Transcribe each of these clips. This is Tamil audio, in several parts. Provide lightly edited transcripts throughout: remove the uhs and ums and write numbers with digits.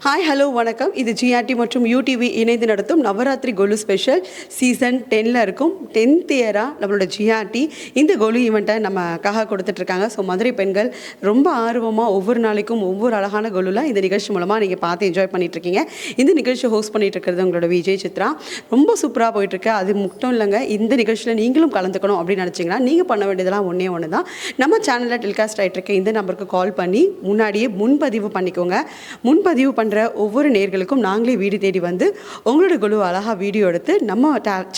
ஹாய் ஹலோ வணக்கம். இது ஜிஆர்டி மற்றும் யூடிவி இணைந்து நடத்தும் நவராத்திரி கோலு ஸ்பெஷல் சீசன் 10ல் இருக்கும் 10th இயராக நம்மளோட ஜிஆர்டி இந்த கோலு ஈவெண்ட்டை நமக்காக கொடுத்துட்ருக்காங்க. ஸோ மதுரை பெண்கள் ரொம்ப ஆர்வமாக ஒவ்வொரு நாளைக்கும் ஒவ்வொரு அழகான கோலுலாம் இந்த நிகழ்ச்சி மூலமாக நீங்கள் பார்த்து என்ஜாய் பண்ணிகிட்ருக்கீங்க. இந்த நிகழ்ச்சி ஹோஸ்ட் பண்ணிகிட்ருக்கிறது உங்களோட விஜய் சித்ரா. ரொம்ப சூப்பராக போயிட்டுருக்கு. அது மட்டும் இல்லைங்க, இந்த நிகழ்ச்சியில் நீங்களும் கலந்துக்கணும் அப்படின்னு நினச்சிங்கன்னா நீங்கள் பண்ண வேண்டியதெல்லாம் ஒன்று தான். நம்ம சேனலில் டெலிகாஸ்ட் ஆகிட்டுருக்க இந்த நம்பருக்கு கால் பண்ணி முன்னாடியே முன்பதிவு பண்ணிக்கோங்க. முன்பதிவு பண்ணுற ஒவ்வொரு நேர்களுக்கும் நாங்களே வீடு தேடி வந்து உங்களோட குழு அழகாக வீடியோ எடுத்து நம்ம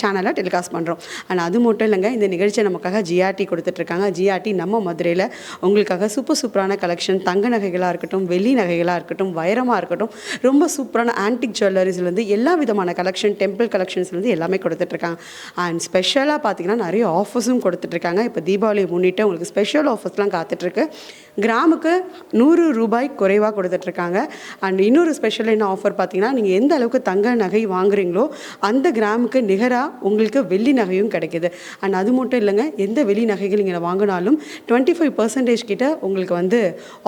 சேனலில் டெலிகாஸ்ட் பண்ணுறோம். ஆனால் அது மட்டும் இல்லைங்க, இந்த நிகழ்ச்சியை நமக்காக ஜிஆர்டி கொடுத்துட்ருக்காங்க. ஜிஆர்டி நம்ம மதுரையில் உங்களுக்காக சூப்பரான கலெக்ஷன், தங்க நகைகளாக இருக்கட்டும், வெள்ளி நகைகளாக இருக்கட்டும், வைரமாக இருக்கட்டும், ரொம்ப சூப்பரான ஆன்டிக் ஜுவல்லரிஸ்லேருந்து எல்லா விதமான கலெக்ஷன், டெம்பிள் கலெக்ஷன்ஸ்லேருந்து எல்லாமே கொடுத்துட்ருக்காங்க. அண்ட் ஸ்பெஷலாக பார்த்தீங்கன்னா நிறைய ஆஃபர்ஸும் கொடுத்துட்ருக்காங்க. இப்போ தீபாவளி முன்னிட்டு உங்களுக்கு ஸ்பெஷல் ஆஃபர்ஸ்லாம் காத்துட்ருக்கு. கிராமுக்கு 100 ரூபாய் குறைவாக கொடுத்துட்ருக்காங்க. அண்ட் இன்னொரு ஸ்பெஷல் என்ன ஆஃபர் பார்த்தீங்கன்னா, நீங்கள் எந்த அளவுக்கு தங்க நகை வாங்குறீங்களோ அந்த கிராமுக்கு நிகராக உங்களுக்கு வெள்ளி நகையும் கிடைக்கிது. அண்ட் அது மட்டும் இல்லைங்க, எந்த வெள்ளி நகைகள் நீங்கள் வாங்கினாலும் 25% கிட்ட உங்களுக்கு வந்து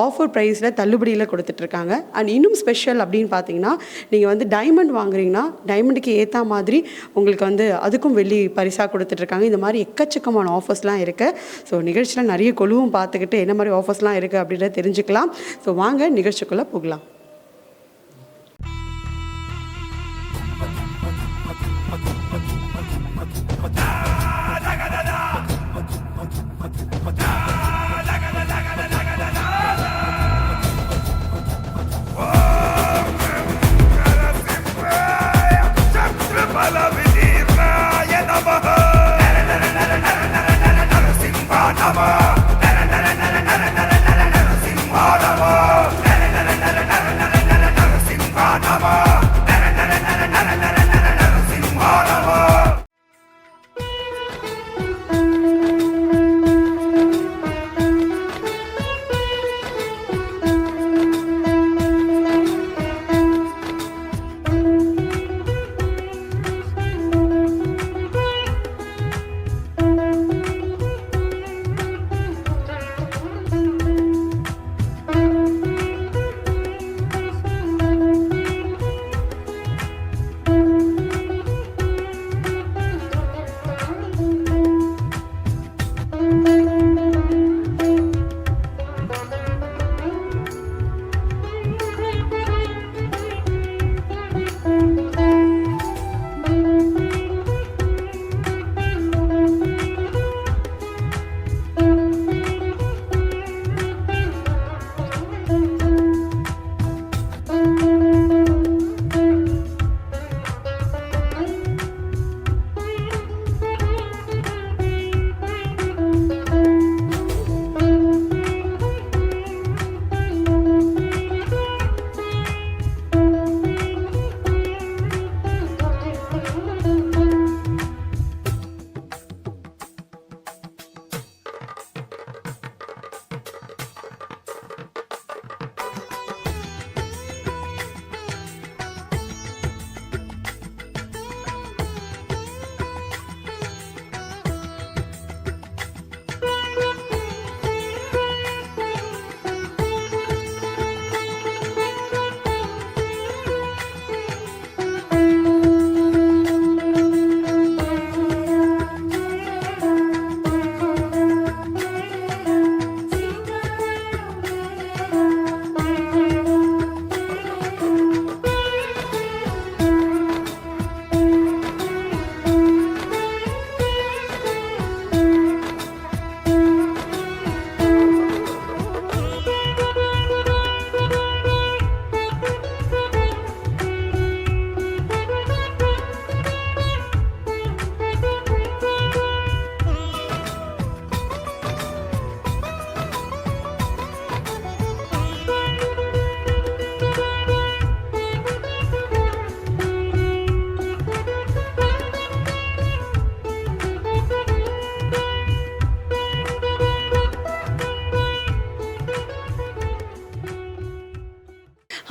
ஆஃபர் ப்ரைஸில் தள்ளுபடியில் கொடுத்துட்ருக்காங்க. அண்ட் இன்னும் ஸ்பெஷல் அப்படின்னு பார்த்தீங்கன்னா, நீங்கள் வந்து டைமண்ட் வாங்குறீங்கன்னா டைமண்டுக்கு ஏற்ற மாதிரி உங்களுக்கு வந்து அதுக்கும் வெள்ளி பரிசாக கொடுத்துட்ருக்காங்க. இந்த மாதிரி எக்கச்சக்கமான ஆஃபர்ஸ்லாம் இருக்குது. ஸோ நிகழ்ச்சியில் நிறைய கொழுவும் பார்த்துக்கிட்டு என்ன மாதிரி ஆஃபர்ஸ்லாம் இருக்குது அப்படின்றத தெரிஞ்சுக்கலாம். ஸோ வாங்க நிகழ்ச்சிக்குள்ளே போகலாம்.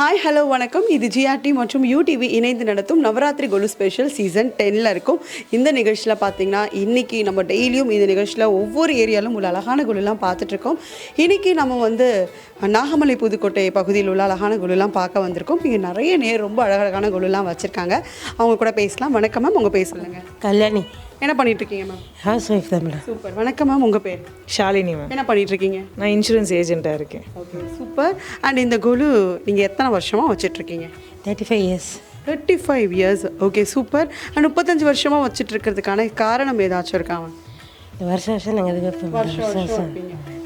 ஹாய் ஹலோ வணக்கம். இது ஜிஆர்டி மற்றும் யூடிவி இணைந்து நடத்தும் நவராத்திரி கொலு ஸ்பெஷல் சீசன் 10ல் இருக்கும். இந்த நிகழ்ச்சியில் பார்த்தீங்கன்னா இன்றைக்கி நம்ம டெய்லியும் இந்த நிகழ்ச்சியில் ஒவ்வொரு ஏரியாலும் உள்ள அழகான கொலுலாம் பார்த்துட்ருக்கோம். இன்றைக்கி நம்ம வந்து நாகமலை புதுக்கோட்டை பகுதியில் உள்ள அழகான கொலுலாம் பார்க்க வந்திருக்கோம். இங்கே நிறைய ரொம்ப அழகழகான கொலுலாம் வச்சுருக்காங்க. அவங்க கூட பேசலாம். வணக்கம் மேம், உங்கள் பேர் சொல்லுங்கள். கல்யாணி. என்ன பண்ணிகிட்ருக்கீங்க மேம்? ஹவுஸ் ஒய்ஃப் தான் மேடம். சூப்பர். வணக்கம் மேம், உங்கள் பேர்? ஷாலினி மேம். என்ன பண்ணிகிட்ருக்கீங்க? நான் இன்சூரன்ஸ் ஏஜென்ட்டாக இருக்கேன். Okay, super. அண்ட் இந்த கொலு நீங்கள் எத்தனை வருஷமாக வச்சிட்ருக்கீங்க? 35 years. 35 years. Okay, super. And 35 வருஷமாக வச்சுட்டு இருக்கிறதுக்கான காரணம் ஏதாச்சும் இருக்காங்க? இந்த வருஷம் நாங்கள் இது வைப்போம். வருஷம்.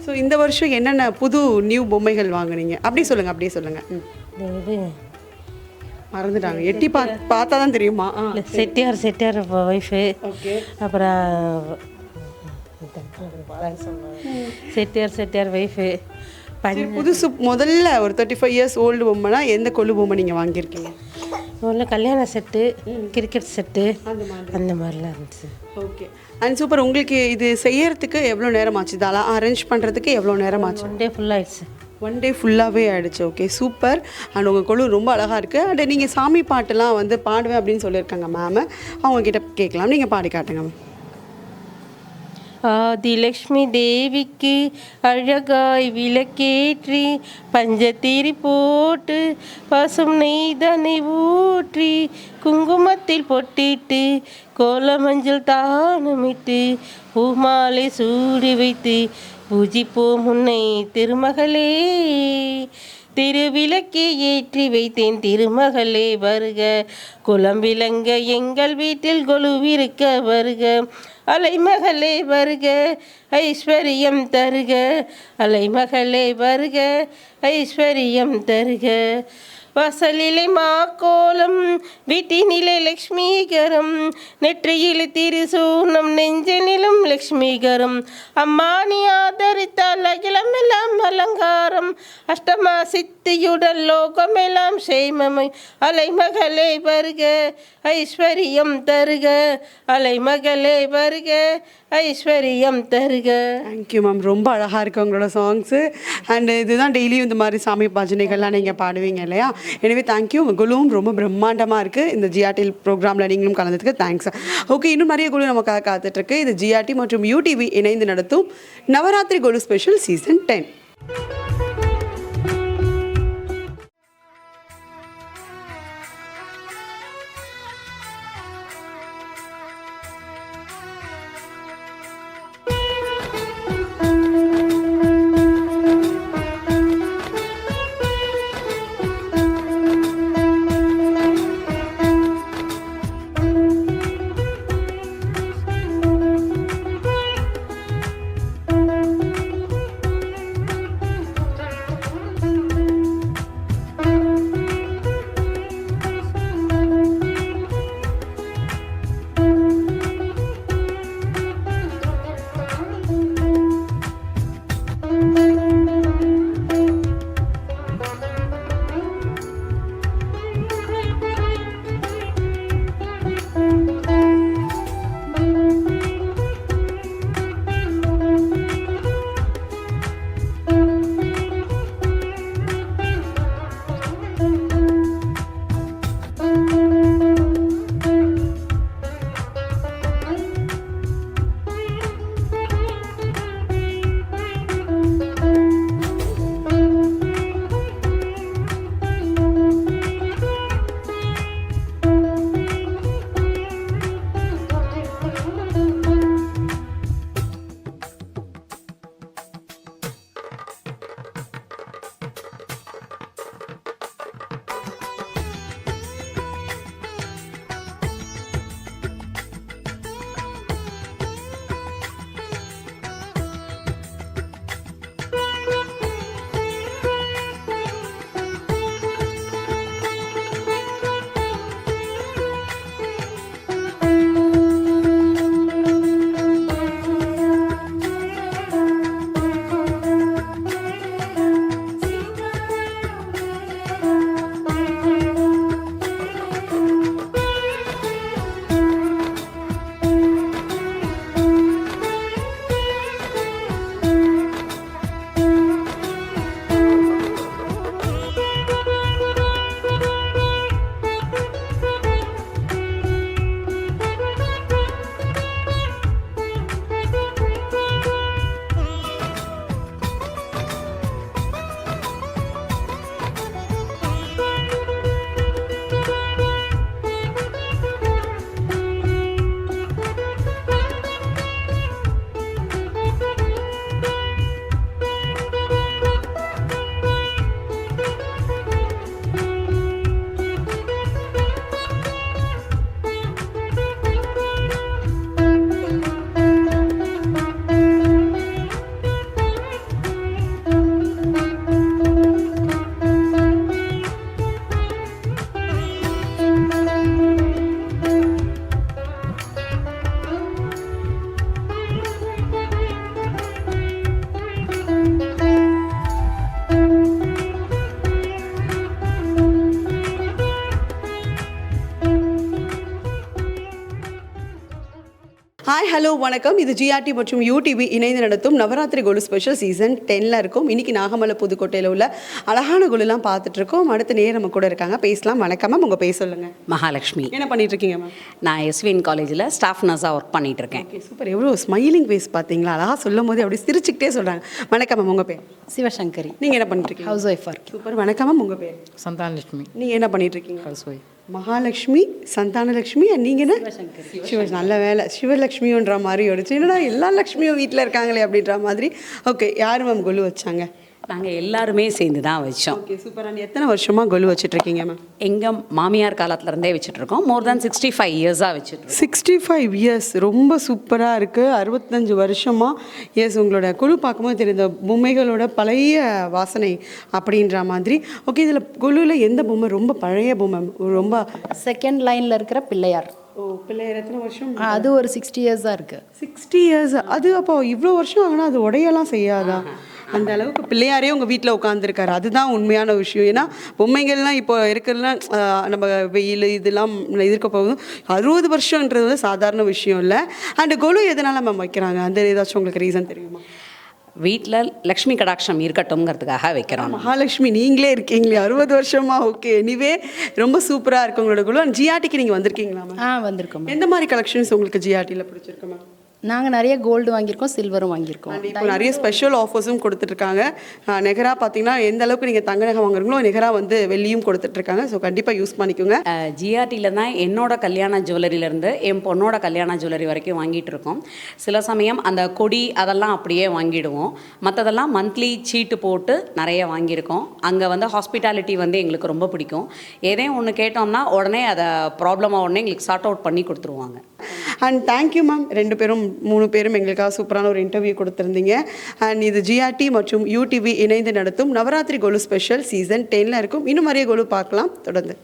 ஸோ இந்த வருஷம் என்னென்ன புது நியூ பொம்மைகள் வாங்குனீங்க? அப்படியே சொல்லுங்கள். இது மறந்துட்டாங்க. எட்டி பார்த்தா தான் தெரியுமா? செட்டியார் ஒய்ஃபு. ஓகே. அப்புறம் செட்டியார் ஒய்ஃபு. புதுசு முதல்ல ஒரு 35 இயர்ஸ் ஓல்டு பொம்மைனா எந்த கொலு பொம்மை நீங்கள் வாங்கியிருக்கீங்க? முதல்ல கல்யாண செட்டு, கிரிக்கெட் செட்டு, அந்த மாதிரிலாம் இருந்துச்சு. ஓகே. And super. உங்களுக்கு இது செய்யறதுக்கு எவ்வளோ நேரம் ஆச்சு? இதெல்லாம் அரேஞ்ச் பண்ணுறதுக்கு எவ்வளோ நேரம் ஆச்சு? 1 டே ஃபுல்லாகிடுச்சு. 1 டே ஃபுல்லாகவே ஆகிடுச்சு. Okay, super. அண்ட் உங்கள் கொலு ரொம்ப அழகாக இருக்குது. அண்ட் நீங்கள் சாமி பாட்டெல்லாம் வந்து பாடுவேன் அப்படின்னு சொல்லியிருக்காங்க மேம். அவங்கக்கிட்ட கேட்கலாம். நீங்கள் பாடி காட்டுங்க மேம். ஆதிலக்ஷ்மி தேவிக்கு அழகாய் விளக்கேற்றி பஞ்சத்திரி போட்டு பசும் நெய்தனை ஊற்றி குங்குமத்தில் பொட்டிட்டு கோலமஞ்சள் தானமிட்டு பூமாலை சூடி வைத்து பூஜிப்போம் உன்னை திருமகளே. திருவிளக்கே ஏற்றி வைத்தேன் திருமகளே வருக. குலம் விளங்க எங்கள் வீட்டில் கொலுவிருக்க வருக. அலைமகளே வருக ஐஸ்வர்யம் தருக. அலைமகளே வருக ஐஸ்வர்யம் தருக. வாசலிலே மாக்கோலம் வீட்டினிலே லக்ஷ்மீகரம் நெற்றியில் திருசூனம் நெஞ்சனிலும் லக்ஷ்மீகரம். அம்மா நீ ஆதரித்தால் அகிலமெல்லாம் அலங்காரம். அஷ்டமா சித்தியுடன் லோகமெல்லாம் சேமமை. அலைமகளே வருக ஐஸ்வர்யம் தருக. அலைமகளே வருக ஐஸ்வர்யம் தருக. Thank you ma'am. ரொம்ப அழகாக இருக்குது உங்களோட சாங்ஸு. அண்ட் இதுதான் டெய்லியும் இந்த மாதிரி சாமி பஜனைகள்லாம் நீங்கள் பாடுவீங்க இல்லையா? எனவே தேங்க்யூ. உங்கள் குழுவும் ரொம்ப பிரம்மாண்டமாக இருக்குது. இந்த ஜிஆர்டி ப்ரோக்ராமில் நீங்களும் கலந்ததுக்கு தேங்க்ஸ். ஓகே, இன்னும் நிறைய குழு நமக்காக காத்துட்ருக்கு. இது ஜிஆர்டி மற்றும் யூடிவி இணைந்து நடத்தும் Navaratri Golu special season 10. Hi hello வணக்கம். இது ஜிஆர்டி மற்றும் யூடிவி இணைந்து நடத்தும் நவராத்திரி கொலு ஸ்பெஷல் சீசன் 10ல் இருக்கும். இன்னைக்கு நாகமலை புதுக்கோட்டையில் உள்ள அழகான கொலுலாம் பார்த்துட்டு இருக்கோம். அடுத்த நேரம் நம்ம கூட இருக்காங்க, பேசலாம். வணக்கம் மேம், உங்கள் பேர் சொல்லுங்கள். மகாலட்சுமி. என்ன பண்ணிட்டு இருக்கீங்க மேம்? நான் எஸ்வின் காலேஜில் ஸ்டாஃப் நர்ஸாக ஒர்க் பண்ணிட்டு இருக்கேன். Okay, super. எவ்வளோ ஸ்மைலிங் ஃபேஸ் பார்த்தீங்களா? அழகாக சொல்லும் போது அப்படி சிரிச்சுக்கிட்டே சொல்கிறாங்க. வணக்கம் மேம், உங்கள் பேர்? சிவசங்கரி. நீங்கள் என்ன பண்ணிட்டு இருக்கீங்க? ஹவுஸ் ஒய்ஃபாக இருக்கேன். சூப்பர். வணக்கம் மேம், உங்கள் பேர்? சந்தானலட்சுமி. நீங்கள் என்ன பண்ணிட்டு இருக்கீங்க? House wife. மகாலட்சுமி, சந்தானலட்சுமி, நீங்கள் என்ன? சிவ. நல்ல வேலை, சிவலட்சுமின்ற மாதிரி யோடிச்சு. என்னடா எல்லா லட்சுமியும் வீட்டில் இருக்காங்களே அப்படின்ற மாதிரி. ஓகே, யார் மேம் கொலு வச்சாங்க? நாங்கள் எல்லாருமே சேர்ந்து தான் வச்சோம். Okay, super. அண்ட் எத்தனை வருஷமாக கொலு வச்சுட்ருக்கீங்க மேம்? எங்கள் மாமியார் காலத்துலேருந்தே வச்சுட்ருக்கோம். மோர் தேன் 65 இயர்ஸாக வச்சுட்ருக்கோம். 65 இயர்ஸ், ரொம்ப சூப்பராக இருக்குது. 65 வருஷமாக. எஸ், உங்களோட குழு பார்க்கும்போது தெரியுது பொம்மைகளோட பழைய வாசனை அப்படின்ற மாதிரி. ஓகே, இதில் குழுவில் எந்த பொம்மை ரொம்ப பழைய பொம்மை? ரொம்ப செகண்ட் லைனில் இருக்கிற பிள்ளையார். ஓ, பிள்ளையார் எத்தனை வருஷம்? அது ஒரு 60 இயர்ஸாக இருக்குது. 60 இயர்ஸ். அது அப்போ இவ்வளோ வருஷம் ஆனால் அது உடையெல்லாம் செய்யாதா? அந்த அளவுக்கு பிள்ளையாரே உங்கள் வீட்டில் உட்காந்துருக்காரு. அதுதான் உண்மையான விஷயம். ஏன்னா பொம்மைகள்லாம் இப்போ இருக்கிறதுலாம் நம்ம வெயில் இதெல்லாம் எதிர்க்க போகுதும் 60 வருஷன்றது வந்து சாதாரண விஷயம் இல்லை. அண்ட் கொலு எதனால் மேம் வைக்கிறாங்க? அந்த ஏதாச்சும் உங்களுக்கு ரீசன் தெரியுமா? வீட்டில் லக்ஷ்மி கடாட்சம் இருக்கட்டும்ங்கிறதுக்காக வைக்கிறோம். மகாலட்சுமி நீங்களே இருக்கீங்களே 60 வருஷமா. ஓகே, எனிவே ரொம்ப சூப்பராக இருக்கு உங்களோட குழு. ஜிஆர்டிக்கு நீங்கள் வந்திருக்கீங்களா மேம்? வந்திருக்கோம். எந்த மாதிரி கலெக்ஷன்ஸ் உங்களுக்கு ஜிஆர்டியில் பிடிச்சிருக்கு மேம்? நாங்கள் நிறைய கோல்டு வாங்கியிருக்கோம், சில்வரும் வாங்கியிருக்கோம். இப்போ நிறைய ஸ்பெஷல் ஆஃபர்ஸும் கொடுத்துட்ருக்காங்க. நிகராக பார்த்தீங்கன்னா எந்த அளவுக்கு நீங்கள் தங்க நகை வாங்குறீங்களோ நிகராக வந்து வெள்ளியும் கொடுத்துட்ருக்காங்க. ஸோ கண்டிப்பாக யூஸ் பண்ணிக்கோங்க. ஜிஆர்டியில் தான் என்னோட கல்யாண ஜுவல்லரியிலேருந்து என் பொண்ணோட கல்யாண ஜுவல்லரி வரைக்கும் வாங்கிட்டு இருக்கோம். சில சமயம் அந்த கொடி அதெல்லாம் அப்படியே வாங்கிடுவோம். மற்றதெல்லாம் மந்த்லி சீட்டு போட்டு நிறைய வாங்கியிருக்கோம். அங்கே வந்து ஹாஸ்பிட்டாலிட்டி வந்து எங்களுக்கு ரொம்ப பிடிக்கும். ஏதே ஒன்று கேட்டோம்னா உடனே அதை ப்ராப்ளமாக உடனே எங்களுக்கு சார்ட் அவுட் பண்ணி கொடுத்துருவாங்க. And thank you ma'am. 3 பேரும் எங்களுக்காக சூப்பரான ஒரு இன்டர்வியூ கொடுத்துருந்தீங்க. அண்ட் இது ஜிஆர்டி மற்றும் யூடிவி இணைந்து நடத்தும் நவராத்திரி கொலு ஸ்பெஷல் சீசன் 10ல் இருக்கும். இன்னும் நிறைய கொலு பார்க்கலாம் தொடர்ந்து.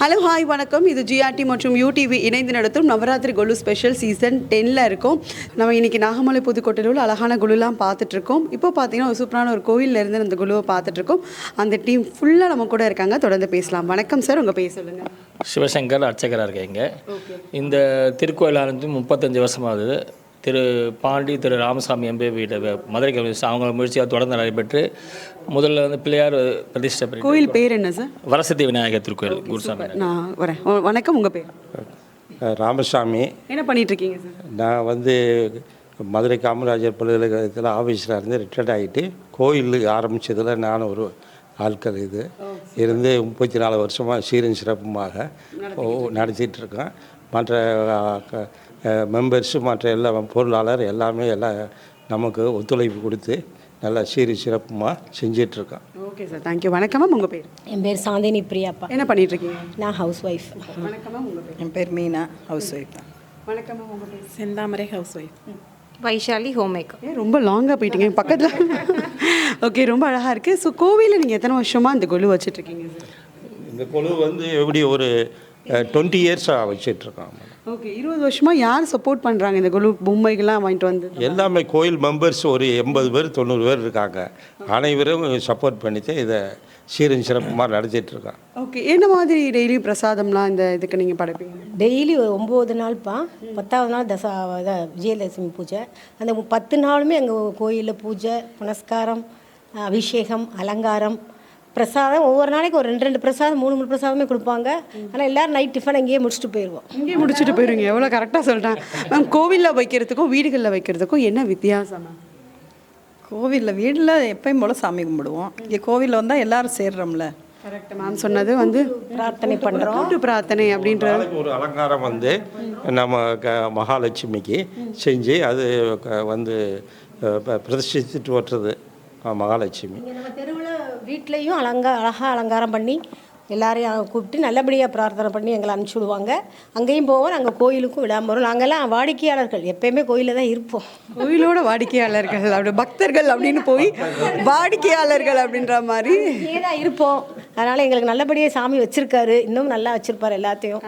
ஹலோ, ஹாய், வணக்கம். இது ஜிஆர்டி மற்றும் யூடிவி இணைந்து நடத்தும் நவராத்திரி கொலு ஸ்பெஷல் சீசன் 10ல் இருக்கும். நம்ம இன்றைக்கி நாகமலை புதுக்கோட்டையில் உள்ள அழகான குழுலாம் பார்த்துட்ருக்கோம். இப்போ பார்த்தீங்கன்னா ஒரு சூப்பரான ஒரு கோவிலேருந்து அந்த குழுவை பார்த்துட்ருக்கோம். அந்த டீம் ஃபுல்லாக நம்ம கூட இருக்காங்க. தொடர்ந்து பேசலாம். வணக்கம் சார், உங்கள் பேர் சொல்லுங்கள். சிவசங்கர் அர்ச்சகராக இருக்கீங்க. இந்த திருக்கோயிலானது 35 வருஷமாகுது. திரு பாண்டி, திரு ராமசாமி எம்பி வீட்டை மதுரை கம்யூனிஸ்ட் அவங்க முயற்சியாக தொடர்ந்து நடைபெற்று முதல்ல வந்து பிள்ளையார் பிரதிஷ்டை பண்ணி. கோயில் பேர் என்ன சார்? வரசத்தி விநாயகர் திருக்கோயில், குருசாமி. நான் வரேன். வணக்கம், உங்கள் பேர்? ராமசாமி. என்ன பண்ணிகிட்ருக்கீங்க சார்? நான் வந்து மதுரை காமராஜர் பல்கலைக்கழகத்தில் ஆஃபீஸராக இருந்து ரிட்டையர்ட் ஆகிட்டு கோயில் ஆரம்பித்ததில் நான் ஒரு ஆட்கள் இருந்து 34 வருஷமாக சீரும் சிறப்புமாக நடத்திட்டுருக்கேன். மற்ற மெம்பர்ஸு மற்ற எல்லா பொருளாளர் எல்லாமே எல்லாம் நமக்கு ஒத்துழைப்பு கொடுத்து நல்லா சீரும் சிறப்புமாக செஞ்சிட்ருக்கேன். Okay sir, thank you. வணக்கம் மேம், உங்கள் பேர்? என் பேர் சாந்தினி பிரியாப்பா. என்ன பண்ணிகிட்ருக்கீங்க? நான் ஹவுஸ் ஒய்ஃப். வணக்கம் மேம், உங்கள் பேர்? என் பேர் மீனா, ஹவுஸ் ஒய்ஃப் தான். வணக்கம் மேம், உங்கள் பேர்? Senthamarai, housewife. Vaishali, homemaker. ரொம்ப லாங்காக போயிட்டீங்க பக்கத்தில். ஓகே, ரொம்ப அழகாக இருக்குது. ஸோ கோவிலில் நீங்கள் எத்தனை வருஷமாக இந்த கொலு வச்சுட்ருக்கீங்க சார்? இந்த குழு வந்து எப்படி ஒரு 20 இயர்ஸாக வச்சிட்ருக்கோம். ஓகே, 20 வருஷமாக யார் சப்போர்ட் பண்ணுறாங்க இந்த குழு பொம்மைகள்லாம் வாங்கிட்டு வந்து? எல்லாமே கோயில் மெம்பர்ஸ் ஒரு 80 பேர் 90 பேர் இருக்காங்க. அனைவரும் சப்போர்ட் பண்ணிட்டு இதை சீரும் சிறப்புமாக நடத்திட்டுருக்கான். ஓகே, என்ன மாதிரி டெய்லி பிரசாதம்லாம் இந்த இதுக்கு நீங்கள் படைப்பீங்க? டெய்லி 9 நாள்ப்பா. 10வது நாள் விஜயதசமி பூஜை. அந்த 10 நாளுமே எங்கள் கோயிலில் பூஜை, புனஸ்காரம், அபிஷேகம், அலங்காரம், பிரசாதம் ஒவ்வொரு நாளைக்கு ஒரு 2 பிரசாதம் 3 பிரசாதமே கொடுப்பாங்க. ஆனால் எல்லோரும் நைட் டிஃபன் அங்கேயே முடிச்சுட்டு போயிடுவோம். இங்கே முடிச்சுட்டு போயிருவீங்க, எவ்வளோ கரெக்டாக சொல்கிறேன் மேம். கோவிலில் வைக்கிறதுக்கும் வீடுகளில் வைக்கிறதுக்கும் என்ன வித்தியாசம் மேம்? கோவிலில் வீட்டில் எப்பயும் போல் சாமி கும்பிடுவோம். இங்கே கோவிலில் வந்தால் எல்லாரும் சேர்றோம்ல. கரெக்ட் மேம் சொன்னது வந்து பிரார்த்தனை பண்ணுறோம். கூட்டு பிரார்த்தனை அப்படின்ற ஒரு அலங்காரம் வந்து நம்ம மகாலட்சுமிக்கு செஞ்சு அது வந்து பிரதிஷ்டிச்சுட்டு வர்றது மகாலட்சுமி. நம்ம தெருவில் வீட்லேயும் அழகாக அலங்காரம் பண்ணி எல்லாரையும் கூப்பிட்டு நல்லபடியாக பிரார்த்தனை பண்ணி எங்களை அனுப்பிச்சி விடுவாங்க. அங்கேயும் போவோம், நாங்கள் கோயிலுக்கும் விடாமல் வரும். நாங்கள்லாம் வாடிக்கையாளர்கள், எப்பயுமே கோயிலில் தான் இருப்போம். கோயிலோட வாடிக்கையாளர்கள், அப்படி பக்தர்கள் அப்படின்னு போய் வாடிக்கையாளர்கள் அப்படின்ற மாதிரி இங்கே தான் இருப்போம். அதனால் எங்களுக்கு நல்லபடியாக சாமி வச்சுருக்காரு, இன்னும் நல்லா வச்சுருப்பார் எல்லாத்தையும்.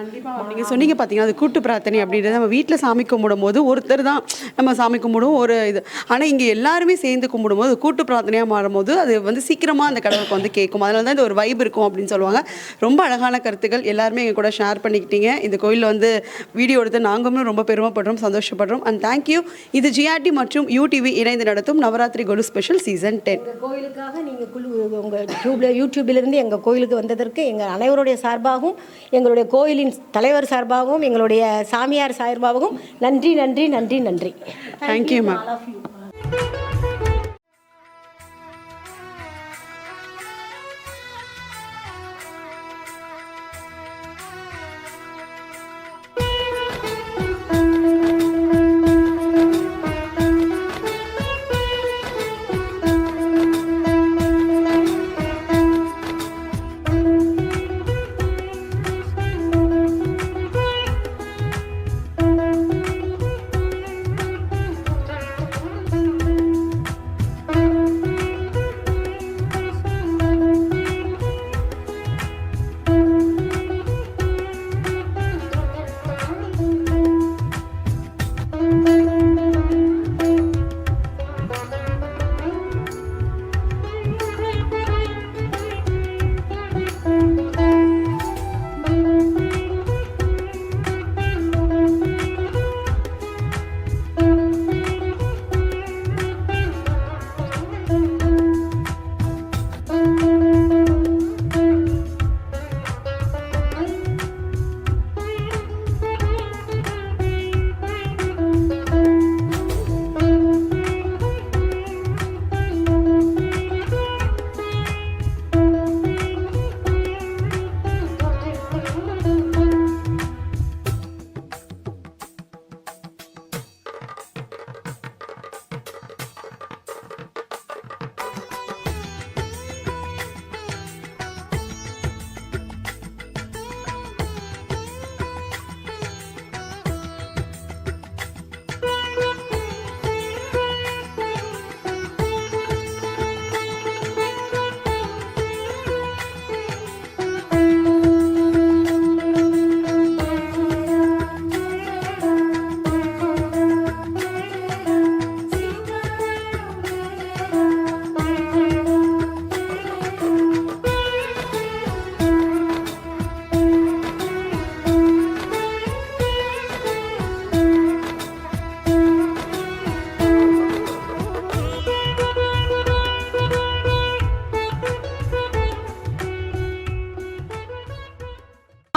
நீங்கள் சொன்னீங்க பார்த்தீங்கன்னா அது கூட்டு பிரார்த்தனை அப்படின்றது நம்ம வீட்டில் சாமி கும்பிடும் போது ஒருத்தர் தான் நம்ம சாமி கும்பிடுவோம் ஒரு இது. ஆனால் இங்கே எல்லாருமே சேர்ந்து கும்பிடும்போது கூட்டு பிரார்த்தனையாக மாறும்போது அது வந்து சீக்கிரமாக அந்த கடவுளுக்கு வந்து கேட்கும். அதனால தான் இது ஒரு வைப் இருக்கும் அப்படின்னு சொல்லுவாங்க. ரொம்ப அழகான கருத்துக்கள் எல்லாருமே எங்கள் கூட ஷேர் பண்ணிக்கிட்டீங்க. இந்த கோயிலில் வந்து வீடியோ எடுத்து நாங்களும் ரொம்ப பெருமைப்படுறோம், சந்தோஷப்படுறோம். And thank you. இது ஜிஆர்டி மற்றும் யூடிவி இணைந்து நடத்தும் நவராத்திரி கொலு ஸ்பெஷல் சீசன் 10. கோயிலுக்காக நீங்கள் உங்கள் யூடியூபிலிருந்து எங்கள் கோயிலுக்கு வந்ததற்கு எங்கள் அனைவருடைய சார்பாகவும் எங்களுடைய கோயிலின் தலைவர் சார்பாகவும் எங்களுடைய சாமியார் சார்பாகவும் நன்றி நன்றி நன்றி நன்றி. Thank you ma'am.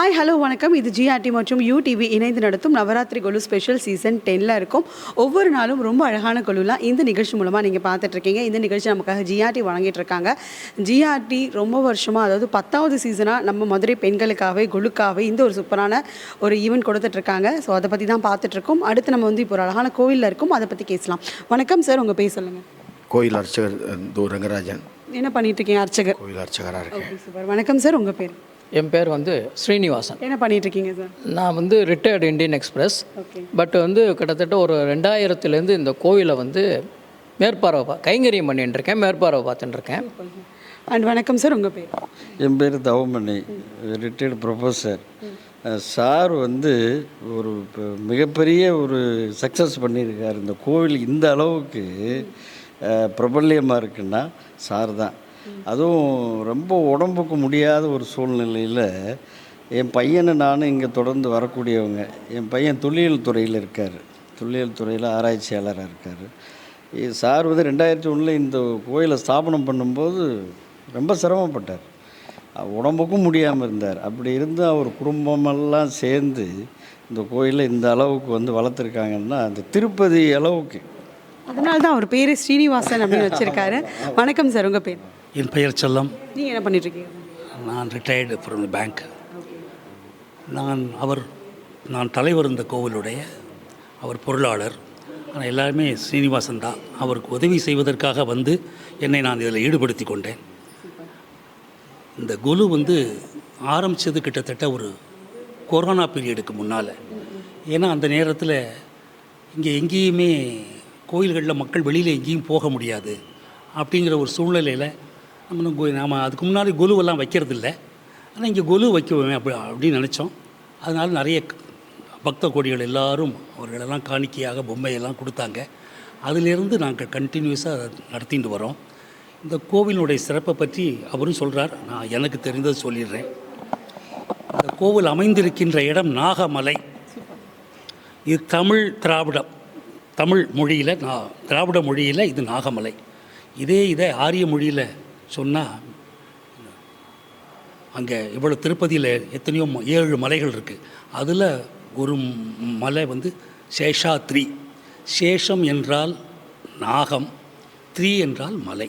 ஹாய் ஹலோ வணக்கம். இது ஜிஆர்டி மற்றும் யூடிவி இணைந்து நடத்தும் நவராத்திரி கொலு ஸ்பெஷல் சீசன் 10ல் இருக்கும். ஒவ்வொரு நாளும் ரொம்ப அழகான கொலுலாம் இந்த நிகழ்ச்சி மூலமாக நீங்கள் பார்த்துட்ருக்கீங்க. இந்த நிகழ்ச்சி நமக்காக ஜிஆர்டி வழங்கிட்டு இருக்காங்க. ஜிஆர்டி ரொம்ப வருஷமாக, அதாவது 10வது சீசனாக நம்ம மதுரை பெண்களுக்காகவே கொலுக்காகவே இந்த ஒரு சூப்பரான ஒரு ஈவெண்ட் கொடுத்துட்ருக்காங்க. ஸோ அதை பற்றி தான் பார்த்துட்ருக்கோம். அடுத்து நம்ம வந்து இப்போ ஒரு அழகான கோவிலில் இருக்கும், அதை பற்றி பேசலாம். வணக்கம் சார், உங்கள் பேர் சொல்லுங்கள். கோயில் அர்ச்சகர் ரங்கராஜன். என்ன பண்ணிகிட்ருக்கீங்க? அர்ச்சகர். கோயில் அர்ச்சகராக இருக்கேன். சூப்பர். வணக்கம் சார், உங்கள் பேர்? என் பேர் வந்து ஸ்ரீனிவாசன். என்ன பண்ணிகிட்ருக்கீங்க சார்? நான் வந்து ரிட்டையர்டு இந்தியன் எக்ஸ்பிரஸ். பட் வந்து கிட்டத்தட்ட ஒரு 2000 இந்த கோயிலை வந்து மேற்பார்வை கைங்கரியம் பண்ணிட்டுருக்கேன், மேற்பார்வை பார்த்துட்டுருக்கேன். அண்ட் வணக்கம் சார், உங்கள் பேர்? என் பேர் தவமணி, ரிட்டையர்டு ப்ரொஃபஸர். சார் வந்து ஒரு மிகப்பெரிய ஒரு சக்ஸஸ் பண்ணியிருக்கார். இந்த கோவில் இந்த அளவுக்கு பிரபல்யமாக இருக்குன்னா சார் தான். அதுவும் ரொம்ப உடம்புக்கு முடியாத ஒரு சூழ்நிலையில் என் பையனை நானும் இங்கே தொடர்ந்து வரக்கூடியவங்க. என் பையன் தொல்லியல் துறையில் இருக்கார், தொல்லியல் துறையில் ஆராய்ச்சியாளராக இருக்கார். சார் வந்து 2001 இந்த கோயிலை ஸ்தாபனம் பண்ணும்போது ரொம்ப சிரமப்பட்டார். உடம்புக்கும் முடியாமல் இருந்தார். அப்படி இருந்து அவர் குடும்பமெல்லாம் சேர்ந்து இந்த கோயிலை இந்த அளவுக்கு வந்து வளர்த்துருக்காங்கன்னா அந்த திருப்பதி அளவுக்கு. அதனால தான் அவர் பேர் ஸ்ரீனிவாசன் அப்படின்னு வச்சுருக்காரு. வணக்கம் சார், உங்கள் பேர்? என் பெயர் செல்லம். நீங்கள் என்ன பண்ணிட்டுருக்கீங்க? நான் ரிட்டையர்டு ஃப்ரம் த பேங்க். நான் தலைவர் இந்த கோவிலுடைய, அவர் பொருளாளர். ஆனால் எல்லாருமே ஸ்ரீனிவாசன் தான். அவருக்கு உதவி செய்வதற்காக வந்து என்னை நான் இதில் ஈடுபடுத்தி கொண்டேன். இந்த குலு வந்து ஆரம்பித்தது கிட்டத்தட்ட ஒரு கொரோனா பீரியடுக்கு முன்னால். ஏன்னா அந்த நேரத்தில் இங்கே எங்கேயுமே கோயில்களில் மக்கள் வெளியில் எங்கேயும் போக முடியாது. அப்படிங்கிற ஒரு சூழ்நிலையில் நாம் அதுக்கு முன்னாடி குலுவெல்லாம் வைக்கிறதில்ல. ஆனால் இங்கே குலு வைக்குவோமே அப்படின்னு நினச்சோம். அதனால் நிறைய பக்த கோடிகள் எல்லாரும் அவர்களெல்லாம் காணிக்கையாக பொம்மையெல்லாம் கொடுத்தாங்க. அதிலிருந்து நாங்கள் கண்டினியூஸாக நடத்திட்டு வரோம். இந்த கோவிலுடைய சிறப்பை பற்றி அவரும் சொல்கிறார், நான் எனக்கு தெரிந்தது சொல்லிடுறேன். இந்த கோவில் அமைந்திருக்கின்ற இடம் நாகமலை. இது தமிழ் மொழியில் திராவிட மொழியில் இது நாகமலை. இதை ஆரிய மொழியில் சொன்னால் அங்கே இவ்வளோ திருப்பதியில் எத்தனையோ 7 மலைகள் இருக்குது. அதில் ஒரு மலை வந்து சேஷாத்ரி. சேஷம் என்றால் நாகம், த்ரீ என்றால் மலை.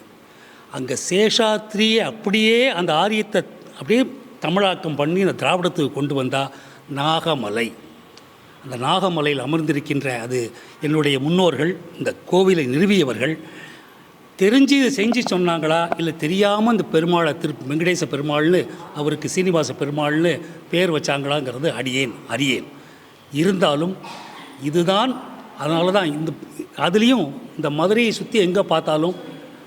அங்கே சேஷாத்ரியை அப்படியே அந்த ஆரியத்தை அப்படியே தமிழாக்கம் பண்ணி அந்த திராவிடத்துக்கு கொண்டு வந்தால் நாகமலை. அந்த நாகமலையில் அமர்ந்திருக்கின்ற அது என்னுடைய முன்னோர்கள், இந்த கோவிலை நிறுவியவர்கள் தெரிஞ்சு இதை செஞ்சு சொன்னாங்களா இல்லை தெரியாமல் இந்த பெருமாளை வெங்கடேச பெருமாள்னு அவருக்கு சீனிவாச பெருமாள்னு பேர் வச்சாங்களாங்கிறது அறியேன். இருந்தாலும் இதுதான். அதனால தான் அதுலேயும் இந்த மதுரையை சுற்றி எங்கே பார்த்தாலும்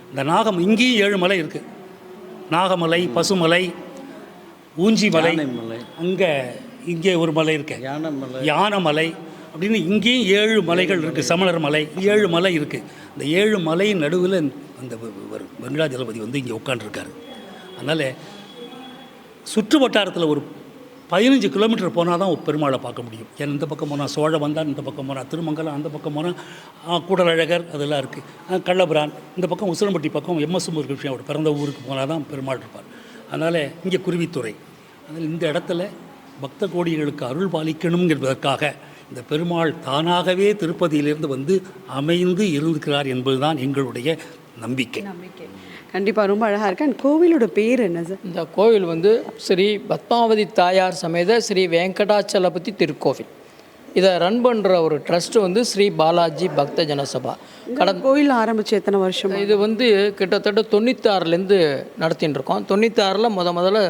இந்த இங்கேயும் 7 மலை இருக்குது. நாகமலை, பசுமலை, ஊஞ்சிமலை, இங்கே ஒரு மலை இருக்கு, யானமலை அப்படின்னு இங்கேயும் 7 மலைகள் இருக்குது. சமணர் மலை, 7 மலை இருக்குது. இந்த 7 மலையின் நடுவில் அந்த வெங்கடாஜலபதி வந்து இங்கே உட்காண்டிருக்காரு. அதனால் சுற்று வட்டாரத்தில் ஒரு 15 கிலோமீட்டர் போனால் தான் பெருமாளை பார்க்க முடியும். ஏன்னா இந்த பக்கம் போனால் சோழவந்தான், இந்த பக்கம் போனால் திருமங்கலம், அந்த பக்கம் போனால் கூடலழகர் அதெல்லாம் இருக்குது, கள்ளபிரான். இந்த பக்கம் உசிலம்பட்டி பக்கம் எம்எஸ் முருகன் பிறந்த ஊருக்கு போனால் தான் பெருமாள் இருப்பார். அதனால் இங்கே குருவித்துறை. அதனால் இந்த இடத்துல பக்த கோடிகளுக்கு அருள் பாலிக்கணுங்கிறதற்காக இந்த பெருமாள் தானாகவே திருப்பதியிலிருந்து வந்து அமைந்து இருக்கிறார் என்பதுதான் எங்களுடைய நம்பிக்கை. கண்டிப்பாக ரொம்ப அழகாக இருக்கு. அண்ட் கோவிலோட பேர் என்ன சார்? இந்த கோவில் வந்து ஸ்ரீ பத்மாவதி தாயார் சமேத ஸ்ரீ வெங்கடாச்சலபதி திருக்கோவில். இதை ரன் பண்ணுற ஒரு ட்ரஸ்ட் வந்து ஸ்ரீ பாலாஜி பக்த ஜனசபா. கோயில் ஆரம்பித்து எத்தனை வருஷம்? இது வந்து கிட்டத்தட்ட 96லேருந்து நடத்தின்னு இருக்கோம். 96ல் முதல்ல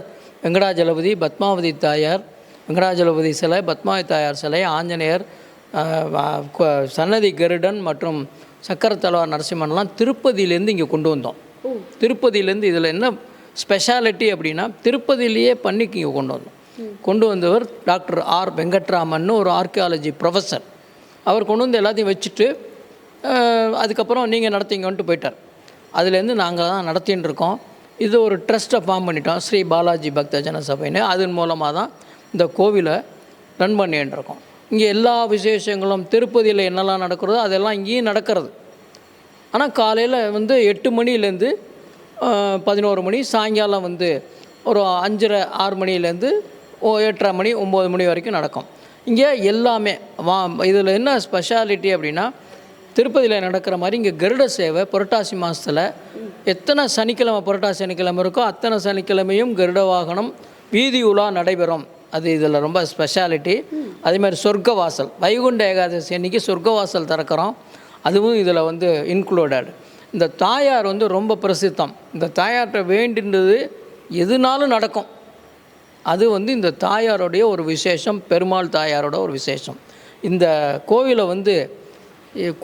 வெங்கடாஜலபதி, பத்மாவதி தாயார், வெங்கடாஜலபதி சிலை, பத்மாவதி தாயார் சிலை, ஆஞ்சநேயர், சன்னதி கருடன் மற்றும் சக்கரத்தலவார் நரசிம்மன்லாம் திருப்பதியிலேருந்து இங்கே கொண்டு வந்தோம். திருப்பதியிலேருந்து இதில் என்ன ஸ்பெஷாலிட்டி அப்படின்னா திருப்பதியிலேயே பண்ணிக்கு இங்கே கொண்டு வந்தவர் டாக்டர் ஆர் வெங்கட்ராமன், ஒரு ஆர்கியாலஜி ப்ரொஃபஸர். அவர் கொண்டு வந்து எல்லாத்தையும் வச்சுட்டு அதுக்கப்புறம் நீங்கள் நடத்திங்கன்ட்டு போயிட்டார். அதுலேருந்து நாங்கள் தான் நடத்தின்னு இருக்கோம். இது ஒரு ட்ரஸ்ட்டை ஃபார்ம் பண்ணிட்டோம், ஸ்ரீ பாலாஜி பக்த ஜனசபைன்னு. அதன் மூலமாக தான் இந்த கோவிலை ரன் பண்ணிட்டு இருக்கோம். இங்கே எல்லா விசேஷங்களும் திருப்பதியில் என்னெல்லாம் நடக்கிறதோ அதெல்லாம் இங்கேயும் நடக்கிறது. ஆனால் காலையில் வந்து 8 மணிலேருந்து 11 மணி, சாயங்காலம் வந்து ஒரு 5:30 6 மணிலேருந்து 8:30 மணி 9 மணி வரைக்கும் நடக்கும். இங்கே எல்லாமே இதில் என்ன ஸ்பெஷாலிட்டி அப்படின்னா திருப்பதியில் நடக்கிற மாதிரி இங்கே கருட சேவை புரட்டாசி மாதத்தில் எத்தனை சனிக்கிழமை புரட்டாசி சனிக்கிழமை இருக்கோ அத்தனை சனிக்கிழமையும் கருட வாகனம் வீதி உலா நடைபெறும். அது இதில் ரொம்ப ஸ்பெஷாலிட்டி. அதேமாதிரி சொர்க்கவாசல், வைகுண்ட ஏகாதசி அன்றைக்கி சொர்க்கவாசல் திறக்கிறோம், அதுவும் இதில் வந்து இன்க்ளூடட். இந்த தாயார் வந்து ரொம்ப பிரசித்தம். இந்த தாயார்கிட்ட வேண்டின்றது எதுனாலும் நடக்கும். அது வந்து இந்த தாயாரோடைய ஒரு விசேஷம், பெருமாள் தாயாரோட ஒரு விசேஷம். இந்த கோவிலை வந்து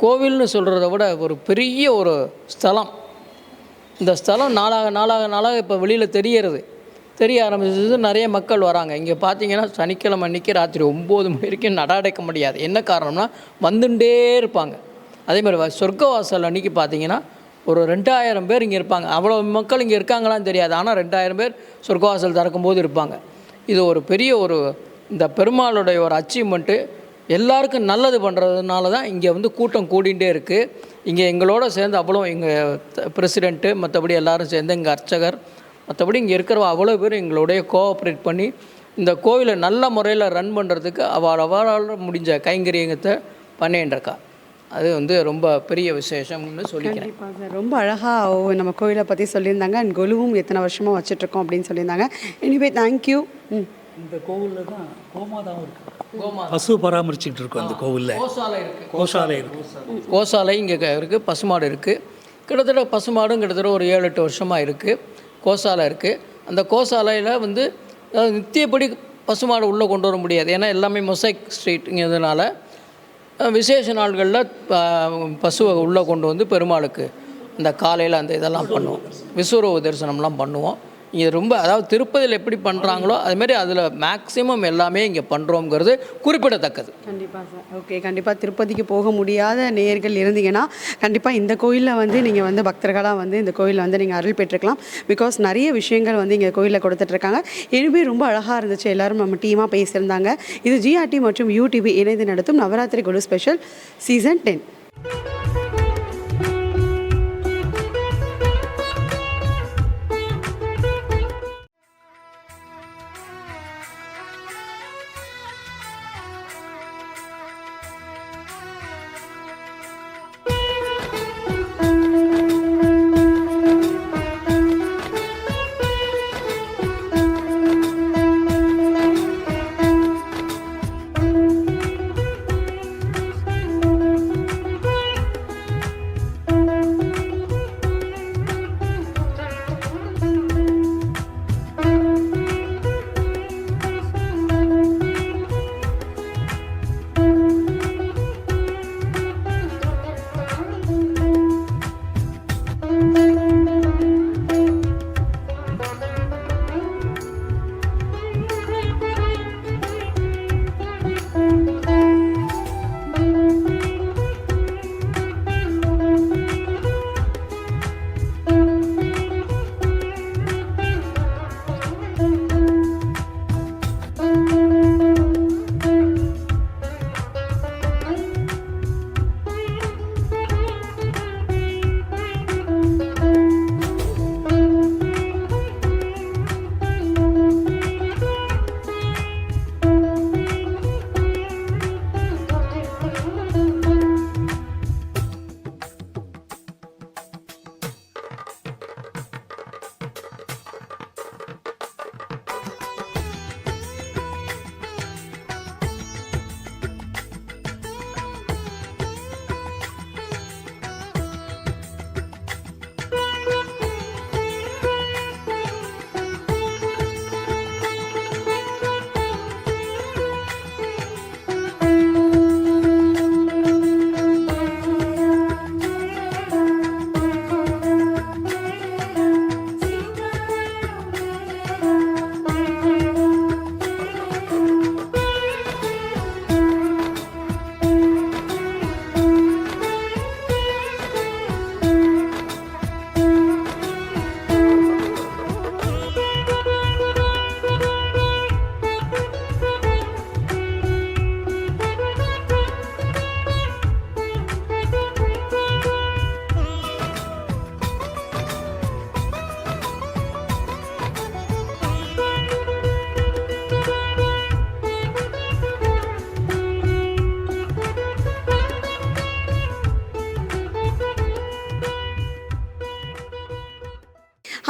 கோவில்னு சொல்கிறத விட ஒரு பெரிய ஒரு ஸ்தலம். இந்த ஸ்தலம் நாளாக இப்போ வெளியில் தெரிய ஆரம்பிச்சது. நிறைய மக்கள் வராங்க. இங்கே பார்த்தீங்கன்னா சனிக்கிழமை அன்றைக்கி ராத்திரி 9 மணி வரைக்கும் நடக்க முடியாது. என்ன காரணம்னா வந்துட்டே இருப்பாங்க. அதே மாதிரி சொர்க்கவாசல் அன்றைக்கி பார்த்தீங்கன்னா ஒரு 2000 பேர் இங்கே இருப்பாங்க. அவ்வளோ மக்கள் இங்கே இருக்காங்களான்னு தெரியாது, ஆனால் 2000 பேர் சொர்க்கவாசல் திறக்கும்போது இருப்பாங்க. இது ஒரு பெரிய ஒரு இந்த பெருமாளுடைய ஒரு அச்சீவ்மெண்ட்டு. எல்லாருக்கும் நல்லது பண்ணுறதுனால தான் இங்கே வந்து கூட்டம் கூடிகிட்டே இருக்குது. இங்கே எங்களோட சேர்ந்து அவ்வளோ எங்கள் பிரசிடெண்ட்டு மற்றபடி எல்லோரும் சேர்ந்து எங்கள் அர்ச்சகர் மற்றபடி இங்கே இருக்கிற அவ்வளோ பேர் எங்களுடைய கோஆப்ரேட் பண்ணி இந்த கோவிலை நல்ல முறையில் ரன் பண்ணுறதுக்கு அவளால் முடிஞ்ச கைங்கரியங்கத்தை பண்ணிட்டுருக்கா. அது வந்து ரொம்ப பெரிய விசேஷம்னு சொல்லிக்கிறேன். கண்டிப்பாக சார், ரொம்ப அழகாக நம்ம கோயிலை பற்றி சொல்லியிருந்தாங்க. அண்ட் கொலுவும் எத்தனை வருஷமாக வச்சுட்ருக்கோம் அப்படின்னு சொல்லியிருந்தாங்க. Anyway thank you. இந்த கோவிலில் தான் கோமாதாவும் இருக்குது, பசு பராமரிச்சுட்டு இருக்கோம். அந்த கோவிலில் கோசாலை இருக்குது. கோசாலை இங்கே இருக்குது, பசுமாடு இருக்குது. கிட்டத்தட்ட பசுமாடும் கிட்டத்தட்ட ஒரு 7-8 வருஷமாக இருக்குது. கோசாலை இருக்குது. அந்த கோசாலையில் வந்து நித்தியப்படி பசுமாடு உள்ளே கொண்டு வர முடியாது, ஏன்னா எல்லாமே மொசைக் ஸ்ட்ரீட்டுங்கிறதுனால விசேஷ நாள்களில் பசுவை உள்ளே கொண்டு வந்து பெருமாளுக்கு அந்த காலையில் அந்த இதெல்லாம் பண்ணுவோம், விஸ்வரூப தரிசனம்லாம் பண்ணுவோம். இது ரொம்ப, அதாவது திருப்பதியில் எப்படி பண்ணுறாங்களோ அதுமாரி அதில் மேக்ஸிமம் எல்லாமே இங்கே பண்ணுறோங்கிறது குறிப்பிடத்தக்கது. கண்டிப்பாக சார். ஓகே, கண்டிப்பாக திருப்பதிக்கு போக முடியாத நேயர்கள் இருந்தீங்கன்னா கண்டிப்பாக இந்த கோயிலில் வந்து நீங்கள் வந்து பக்தர்களாக வந்து இந்த கோயிலில் வந்து நீங்கள் அருள் பெற்றுக்கலாம். பிகாஸ் நிறைய விஷயங்கள் வந்து இங்கே கோயிலில் கொடுத்துட்ருக்காங்க. எனவே ரொம்ப அழகாக இருந்துச்சு. எல்லோரும் நம்ம டீமாக பேசியிருந்தாங்க. இது ஜிஆர்டி மற்றும் யூடிவி இணைந்து நடத்தும் Navaratri Golu special season 10.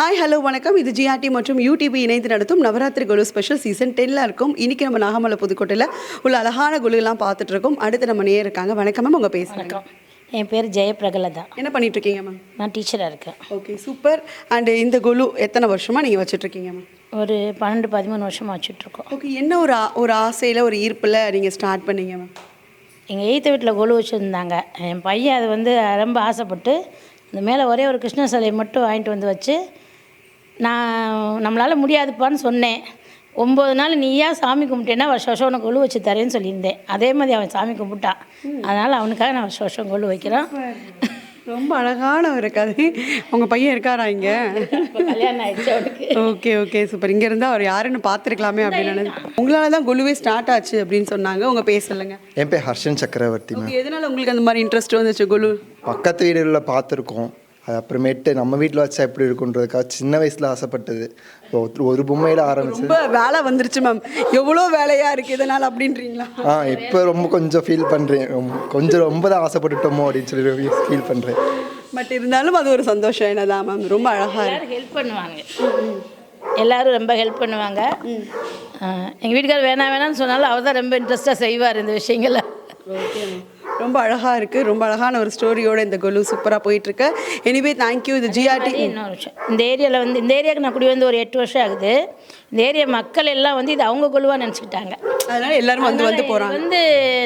Hi hello வணக்கம். இது ஜிஆர்டி மற்றும் யூடிவி இணைந்து நடத்தும் நவராத்திரி கொலு ஸ்பெஷல் சீசன் 10ல் இருக்கும். இன்றைக்கி நம்ம நாகமலை புதுக்கோட்டையில் உள்ள அழகான குழுலாம் பார்த்துட்டு இருக்கோம். அடுத்து நம்ம நேர் இருக்காங்க. வணக்கம் மேம், உங்கள் பேசுகிறேன். என் பேர் ஜெயபிரகலதா. என்ன பண்ணிகிட்ருக்கீங்க மேம்? நான் டீச்சராக இருக்கேன். Okay, super. அண்டு இந்த குழு எத்தனை வருஷமாக நீங்கள் வச்சுட்ருக்கீங்க மேம்? ஒரு 12-13 வருஷமாக வச்சுட்ருக்கோம். ஓகே, என்ன ஒரு ஆசையில் ஒரு ஈர்ப்பில் நீங்கள் ஸ்டார்ட் பண்ணீங்க மேம்? எங்கள் எய்த்த வீட்டில் கொலு வச்சுருந்தாங்க. என் பையன் அது வந்து ரொம்ப ஆசைப்பட்டு இந்த மேலே ஒரே ஒரு கிருஷ்ண சிலையை மட்டும் வாங்கிட்டு வந்து வச்சு, நான் நம்மளால் முடியாதுப்பான்னு சொன்னேன். 9 நாள் நீயா சாமி கும்பிட்டேன்னா வருஷம் வருஷம் உனக்கு கொலு வச்சு தரேன்னு சொல்லியிருந்தேன். அதே மாதிரி அவன் சாமி கும்பிட்டான். அதனால் அவனுக்காக நான் வருஷம் வருஷம் கொலு வைக்கிறேன். ரொம்ப அழகான ஒரு கதை. உங்கள் பையன் இருக்காரா இங்கே? கல்யாணம் ஆயிடுச்சு அவனுக்கு. Okay okay, super. இங்கே இருந்தால் அவர் யாருன்னு பார்த்துருக்கலாமே அப்படின்னு நினைச்சேன். உங்களால் தான் குழுவே ஸ்டார்ட் ஆச்சு அப்படின்னு சொன்னாங்க. உங்கள் பேர் சொல்லுங்க. என் பேர் ஹர்ஷன் சக்கரவர்த்தி மேம். எதனால் உங்களுக்கு அந்த மாதிரி இன்ட்ரெஸ்ட் வந்துச்சு குழு? பக்கத்து வீடுகளில் பார்த்துருக்கோம். அப்புறமேட்டு நம்ம வீட்டில் வச்சா எப்படி இருக்குன்றதுக்காக சின்ன வயசில் ஆசைப்பட்டது. ஒரு பொம்மையில் ஆரம்பிச்சு ரொம்ப வேலை வந்துருச்சு மேம், எவ்வளோ வேலையாக இருக்குது இதனால் அப்படின்றீங்களா? இப்போ ரொம்ப கொஞ்சம் ஃபீல் பண்ணுறேன், ரொம்ப தான் ஆசைப்பட்டுட்டோமோ அப்படின்னு சொல்லி ஃபீல் பண்ணுறேன். பட் இருந்தாலும் அது ஒரு சந்தோஷம் என்னதான் மேம், ரொம்ப அழகாக எல்லாரும் ஹெல்ப் பண்ணுவாங்க, எல்லாரும் ரொம்ப ஹெல்ப் பண்ணுவாங்க. எங்கள் வீட்டுக்காரர் வேணாம்னு சொன்னாலும் அவர் தான் ரொம்ப இன்ட்ரெஸ்ட்டாக செய்வார் இந்த விஷயங்களை. ஓகே, ரொம்ப அழகாக இருக்குது, ரொம்ப அழகான ஒரு ஸ்டோரியோட இந்த கொலு சூப்பராக போயிட்டுருக்கு. Anyway thank you. இது ஜிஆர்டி. இன்னொரு விஷயம், இந்த ஏரியாவில் வந்து இந்த ஏரியாவுக்கு நான் குடி வந்து ஒரு 8 வருஷம் ஆகுது. இந்த ஏரியா மக்கள் எல்லாம் வந்து இது அவங்க கொலுவாக நினச்சிக்கிட்டாங்க. அதனால் எல்லாரும் வந்து போகிறாங்க. வந்து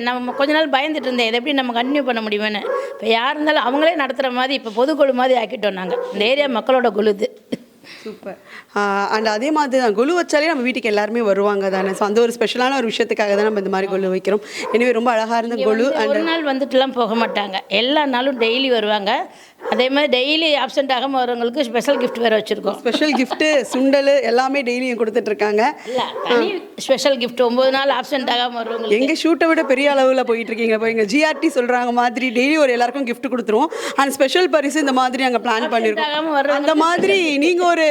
நம்ம கொஞ்ச நாள் பயந்துட்டு இருந்தேன், இதை எப்படி நம்ம கன்டினியூ பண்ண முடியுமென்னு. இப்போ யார் இருந்தாலும் அவங்களே நடத்துகிற மாதிரி இப்போ பொது கொலு மாதிரி ஆக்கிட்டோம் நாங்கள். இந்த ஏரியா மக்களோட கொலு இது. சூப்பர். அண்ட் அதே மாதிரி தான் கொலு வச்சாலே நம்ம வீட்டுக்கு எல்லாருமே வருவாங்க தானே. ஸோ அந்த ஒரு ஸ்பெஷலான ஒரு விஷயத்துக்காக தான் நம்ம இந்த மாதிரி கொலு வைக்கிறோம். எனவே ரொம்ப அழகாக இருந்த கொலு. ஒரு நாள் வந்துட்டுலாம் போக மாட்டாங்க, எல்லா நாளும் டெய்லி வருவாங்க. அதே மாதிரி டெய்லி ஆப்சென்ட் ஆகாமல் வரவங்களுக்கு ஸ்பெஷல் கிஃப்ட் வேறு வச்சுருக்கோம். ஸ்பெஷல் கிஃப்ட்டு, சுண்டல் எல்லாமே டெய்லியும் கொடுத்துட்ருக்காங்க. ஸ்பெஷல் கிஃப்ட் 9 நாள் ஆப்சென்ட் ஆகாமல் வருவாங்க. எங்கள் ஷூட்டை விட பெரிய அளவில் போயிட்டுருக்கீங்க. இப்போ எங்கள் ஜிஆர்டி சொல்கிறாங்க மாதிரி டெய்லி ஒரு எல்லாருக்கும் கிஃப்ட் கொடுத்துருவோம். அண்ட் ஸ்பெஷல் பரிசு இந்த மாதிரி நாங்கள் பிளான் பண்ணியிருக்கோம். அந்த மாதிரி நீங்கள் ஒரு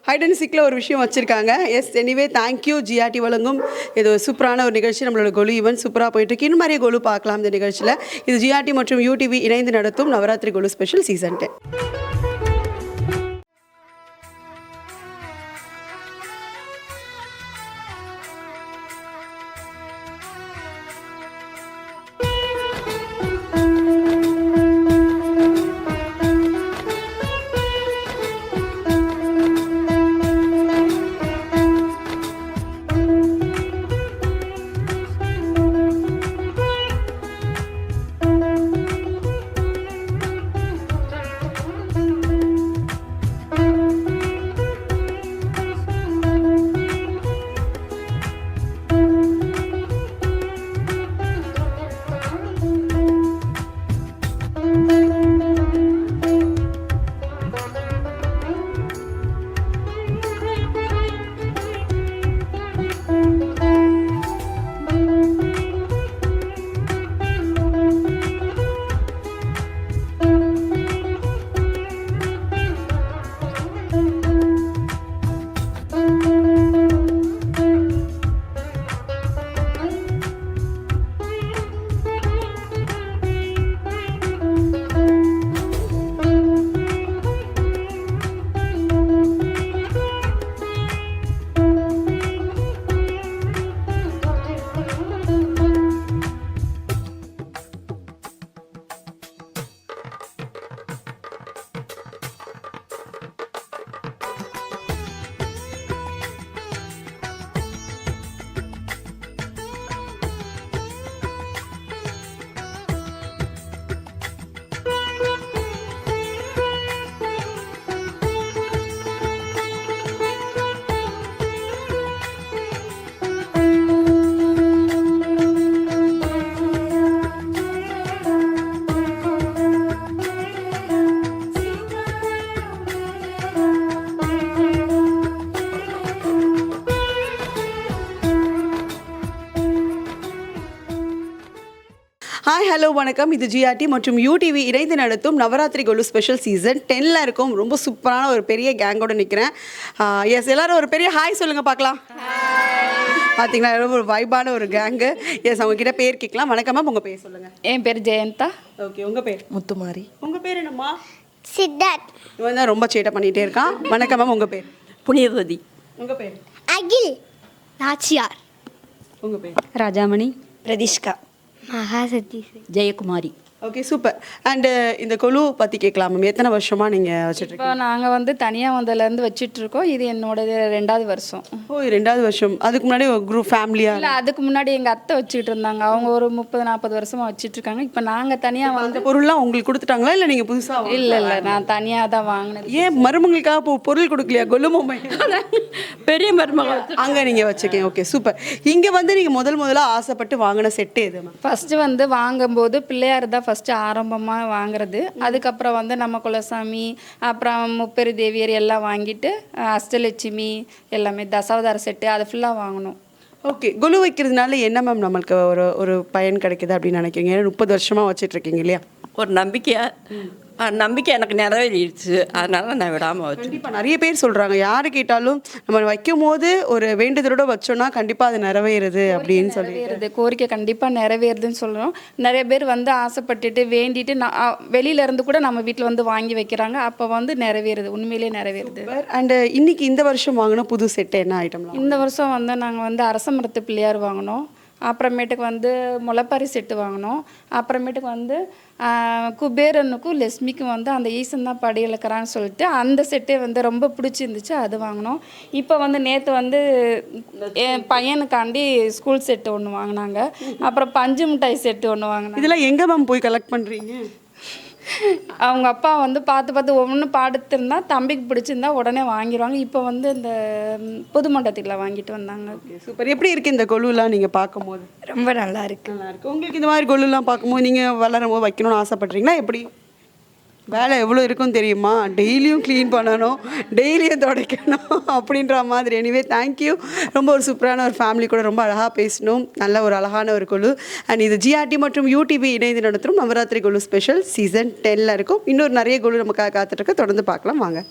ஹைட் அண்ட் சீக்கில் ஒரு விஷயம் வச்சுருக்காங்க. S, anyway thank you. ஜிஆர்டி வழங்கும் இது ஒரு சூப்பரான ஒரு நிகழ்ச்சி. நம்மளோட கொலு ஈவென்ட் சூப்பராக போயிட்டுருக்கு. இன்னும் நிறைய கொலு பார்க்கலாம் இந்த நிகழ்ச்சியில். இது ஜிஆர்டி மற்றும் யூடிவி இணைந்து நடத்தும் Navaratri Golu special season 10. Hi, hello, வணக்கம். இது ஜிஆர்டி மற்றும் யூடிவி இணைந்து நடத்தும் நவராத்திரி கொலு ஸ்பெஷல் சீசன் 10ல் இருக்கும். ரொம்ப சூப்பரான ஒரு பெரிய கேங்கோடு நிற்கிறேன். எஸ், எல்லோரும் ஒரு பெரிய ஹாய் சொல்லுங்கள் பார்க்கலாம். பார்த்தீங்களா, ரொம்ப ஒரு வைபான ஒரு கேங்கு. எஸ், அவங்கக்கிட்ட பேர் கேட்கலாம். வணக்கம் மேம், உங்கள் பேர் சொல்லுங்கள். என் பேர் ஜெயந்தா. ஓகே, உங்கள் பேர்? முத்துமாரி. உங்கள் பேர் என்னம்மா? சித்தார்த். இவன் தான் ரொம்ப சேட்டை பண்ணிகிட்டே இருக்கான். வணக்கம் மேம், உங்கள் பேர்? புனிதவதி. உங்கள் பேர்? அகில். நாச்சியார். உங்கள் பேர்? Rajamani. Pratishka. Mahasakthi. Jayakumari. Okay, super. And இந்த கொலு பற்றி கேட்கலாம் மேம். எத்தனை வருஷமாக நீங்கள் இப்போ வச்சுட்ருக்கீங்க? நாங்கள் வந்து தனியாக வந்ததுலேருந்து வச்சிட்ருக்கோம். இது என்னோட 2வது வருஷம். ஓ, 2வது வருஷம். அதுக்கு முன்னாடி ஒரு குரூப் ஃபேமிலியாக? இல்லை, அதுக்கு முன்னாடி எங்கள் அத்தை வச்சுக்கிட்டு இருந்தாங்க. அவங்க ஒரு 30-40 வருஷமாக வச்சிட்ருக்காங்க. இப்போ நாங்கள் தனியாக அந்த பொருள்லாம் உங்களுக்கு கொடுத்துட்டாங்களா இல்லை நீங்கள் புதுசாக? இல்லை, நான் தனியாக தான் வாங்கினது. ஏன் மருமங்களுக்காக இப்போ பொருள் கொடுக்கலையா? கொலு பொம்மை பெரிய மருமகள் அங்கே நீங்கள் வச்சுக்கீங்க. Okay, super. இங்கே வந்து நீங்கள் முதலாக ஆசைப்பட்டு வாங்கின செட்டு எது மேம்? ஃபஸ்ட்டு வந்து வாங்கும்போது பிள்ளையார் தான் ஃபஸ்ட்டு ஆரம்பமாக வாங்குறது. அதுக்கப்புறம் வந்து நம்ம குலசாமி, அப்புறம் முப்பெரு தேவியர் எல்லாம் வாங்கிட்டு அஷ்டலட்சுமி எல்லாமே தசாவதார செட்டு அதை ஃபுல்லாக வாங்கணும். ஓகே, கொலு வைக்கிறதுனால என்ன மேம் நம்மளுக்கு ஒரு பயன் கிடைக்குது அப்படின்னு நினைக்கிறீங்க? 30 வருஷமாக வச்சிட்ருக்கீங்க இல்லையா? ஒரு நம்பிக்கை எனக்கு நிறைவேறிடுச்சு. அதனால நான் விடாமல் வச்சு. கண்டிப்பாக நிறைய பேர் சொல்கிறாங்க, யார் கேட்டாலும் நம்ம வைக்கும் போது ஒரு வேண்டுதலோட வச்சோன்னா கண்டிப்பாக அது நிறைவேறுது அப்படின்னு சொல்லி. நிறைவேறுது, கோரிக்கை கண்டிப்பாக நிறைவேறுதுன்னு சொல்கிறோம். நிறைய பேர் வந்து ஆசைப்பட்டுட்டு வேண்டிட்டு வெளியில இருந்து கூட நம்ம வீட்டில் வந்து வாங்கி வைக்கிறாங்க. அப்போ வந்து நிறைவேறுது, உண்மையிலே நிறைவேறுது. அண்டு இன்னைக்கு இந்த வருஷம் வாங்கின புது செட்டு என்ன ஐட்டம்லாம்? இந்த வருஷம் வந்து நாங்கள் வந்து அரச மரத்து பிள்ளையார் வாங்கினோம். அப்புறமேட்டுக்கு வந்து முளைப்பாரி செட்டு வாங்கினோம். அப்புறமேட்டுக்கு வந்து குபேரனுக்கும் லெஸ்மிக்கும் வந்து அந்த ஈசன் தான் படி இழக்கிறான்னு சொல்லிட்டு அந்த செட்டே வந்து ரொம்ப பிடிச்சிருந்துச்சு, அது வாங்கினோம். இப்போ வந்து நேற்று வந்து என் பையனுக்காண்டி ஸ்கூல் செட்டு ஒன்று வாங்கினாங்க. அப்புறம் பஞ்சு மிட்டாய் செட்டு ஒன்று வாங்கினாங்க. இதெல்லாம் எங்கே மேம் போய் கலெக்ட் பண்ணுறீங்க? அவங்க அப்பா வந்து பார்த்து ஒவ்வொன்று பாடுத்திருந்தா தம்பிக்கு பிடிச்சிருந்தா உடனே வாங்கிடுவாங்க. இப்போ வந்து இந்த புது மண்டபத்தில் வாங்கிட்டு வந்தாங்க. சூப்பர். எப்படி இருக்குது இந்த கொலுலாம் நீங்கள் பார்க்கும்போது? ரொம்ப நல்லா இருக்கு. நல்லா இருக்கு. உங்களுக்கு இந்த மாதிரி கொலுலாம் பார்க்கும்போது நீங்கள் வளரும்போது வைக்கணும்னு ஆசைப்பட்றீங்களா? எப்படி வேலை எவ்வளோ இருக்கும் தெரியுமா? டெய்லியும் க்ளீன் பண்ணணும், டெய்லியும் துடைக்கணும் அப்படின்ற மாதிரி. Anyway thank you. ரொம்ப ஒரு சூப்பரான ஒரு ஃபேமிலி கூட ரொம்ப அழகாக பேசணும். நல்ல ஒரு அழகான ஒரு கொலு. அண்ட் இது ஜிஆர்டி மற்றும் யூடிவி இணைந்து நடத்தும் நவராத்திரி கொலு ஸ்பெஷல் சீசன் 10ல் இருக்கும். இன்னொரு நிறைய கொலு நமக்காக காத்துட்ருக்கு. தொடர்ந்து பார்க்கலாம் வாங்க.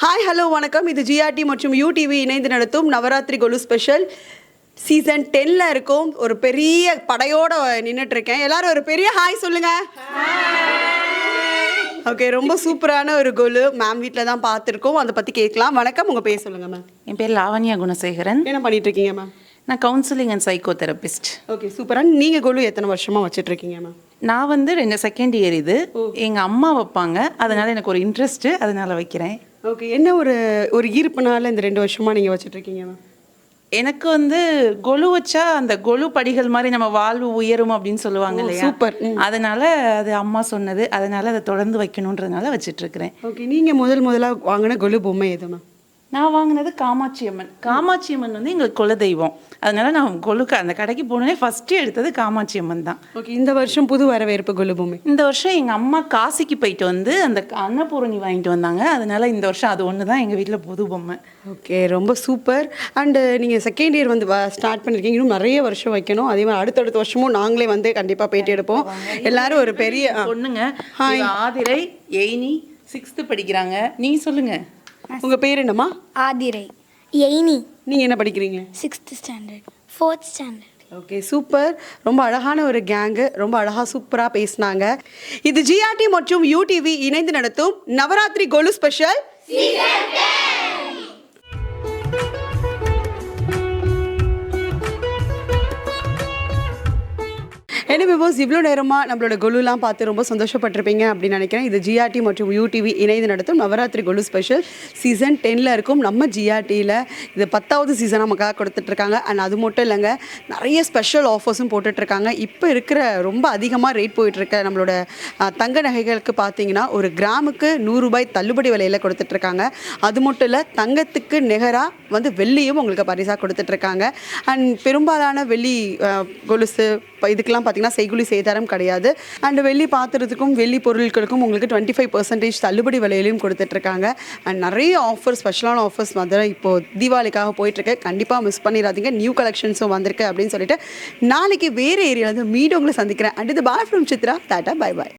ஹாய் ஹலோ வணக்கம். இது ஜிஆர்டி மற்றும் யூடிவி இணைந்து நடத்தும் நவராத்திரி கொலு ஸ்பெஷல் சீசன் 10ல் இருக்கும். ஒரு பெரிய படையோடு நின்றுட்டுருக்கேன். எல்லாரும் ஒரு பெரிய ஹாய் சொல்லுங்க. ஓகே, ரொம்ப சூப்பரான ஒரு கொலு மேம் வீட்டில் தான் பார்த்துருக்கோம். அதை பற்றி கேட்கலாம். வணக்கம், உங்கள் பேர் சொல்லுங்கள் மேம். என் பேர் லாவண்யா குணசேகரன். என்ன பண்ணிட்டு இருக்கீங்க மேம்? நான் counselling and psycho therapist. Okay, சூப்பராக. நீங்கள் கொலு எத்தனை வருஷமாக வச்சுட்ருக்கீங்க மேம்? நான் வந்து செகண்ட் இயர். இது எங்கள் அம்மா வைப்பாங்க, அதனால் எனக்கு ஒரு இன்ட்ரெஸ்ட்டு, அதனால் வைக்கிறேன். ஓகே, என்ன ஒரு ஈர்ப்புனால இந்த 2 வருஷமாக நீங்கள் வச்சுட்ருக்கீங்க மேம்? எனக்கு வந்து கொலு வச்சா அந்த கொலு படிகள் மாதிரி நம்ம வாழ்வு உயரும் அப்படின்னு சொல்லுவாங்க இல்லையா? சூப்பர். அதனால அது அம்மா சொன்னது, அதனால அதை தொடர்ந்து வைக்கணுன்றதுனால வச்சிட்ருக்கிறேன். ஓகே, நீங்கள் முதலாக வாங்கின கொலு பொம்மை எது மேம்? நான் வாங்கினது காமாட்சி அம்மன். காமாட்சி அம்மன் வந்து எங்களுக்கு குலதெய்வம். அதனால நான் கொலுக்கு அந்த கடைக்கு போனோடனே ஃபஸ்ட்டு எடுத்தது காமாட்சி அம்மன் தான். ஓகே, இந்த வருஷம் புது வரவேற்பு கொலு பொம்மை. இந்த வருஷம் எங்கள் அம்மா காசிக்கு போயிட்டு வந்து அந்த அன்னபூரணி வாங்கிட்டு வந்தாங்க. அதனால இந்த வருஷம் அது ஒன்று தான் எங்கள் வீட்டில் புது பொம்மை. ஓகே, ரொம்ப சூப்பர். அண்டு நீங்கள் செகண்ட் இயர் வந்து ஸ்டார்ட் பண்ணியிருக்கீங்க, இன்னும் நிறைய வருஷம் வைக்கணும். அதே மாதிரி அடுத்தடுத்த வருஷமும் நாங்களே வந்து கண்டிப்பாக பேட்டி எடுப்போம். எல்லாரும் ஒரு பெரிய பொண்ணுங்க. ஆதிரை எய்னி 6th படிக்கிறாங்க. நீங்கள் சொல்லுங்கள், உங்கள் பேர் என்னம்மா? ஆதிரை. எய்னி. நீங்கள் என்ன படிக்கிறீங்க? 6th standard. 4th standard. Okay, super. ரொம்ப அழகான ஒரு கேங்கு, ரொம்ப அழகாக சூப்பராக பேசினாங்க. இது ஜிஆர்டி மற்றும் யூடிவி இணைந்து நடத்தும் நவராத்திரி கொலு ஸ்பெஷல் எனவே பிகாஸ் இவ்வளோ நேரமாக நம்மளோட கொலுலாம் பார்த்து ரொம்ப சந்தோஷப்பட்டிருப்பீங்க அப்படின்னு நினைக்கிறேன். இது ஜிஆர்டி மற்றும் யூடிவி இணைந்து நடத்தும் நவராத்திரி கொலு ஸ்பெஷல் சீசன் 10 இருக்கும். நம்ம ஜிஆர்டியில் இது 10வது சீசன் நமக்காக கொடுத்துட்ருக்காங்க. அண்ட் அது மட்டும் இல்லைங்க, நிறைய ஸ்பெஷல் ஆஃபர்ஸும் போட்டுட்ருக்காங்க. இப்போ இருக்கிற ரொம்ப அதிகமாக ரேட் போயிட்டுருக்க நம்மளோட தங்க நகைகளுக்கு பார்த்தீங்கன்னா ஒரு கிராமுக்கு 100 ரூபாய் தள்ளுபடி விலையில் கொடுத்துட்ருக்காங்க. அது மட்டும் இல்லை, தங்கத்துக்கு நிகராக வந்து வெள்ளியும் உங்களுக்கு பரிசாக கொடுத்துட்ருக்காங்க. அண்ட் பெரும்பாலான வெள்ளி கொலுசு இதுக்கெல்லாம் பார்த்தீங்கன்னா செய்குலி சேதாரம் கிடையாது. அண்ட் வெள்ளி பாத்திரத்துக்கும் வெள்ளி பொருட்களுக்கும் உங்களுக்கு 25% தள்ளுபடி விலையிலையும் கொடுத்துட்ருக்காங்க. அண்ட் நிறைய ஆஃபர்ஸ், ஸ்பெஷலான ஆஃபர்ஸ் வந்து இப்போது தீபாவளிக்காக போயிட்டுருக்கு. கண்டிப்பாக மிஸ் பண்ணிடாதீங்க. நியூ கலெக்ஷன்ஸும் வந்திருக்கு அப்படின்னு சொல்லிட்டு நாளைக்கு வேறு ஏரியாவில் வந்து மீண்டும் உங்களை சந்திக்கிறேன். அண்ட் இது bye from Chitra. Tata, bye bye.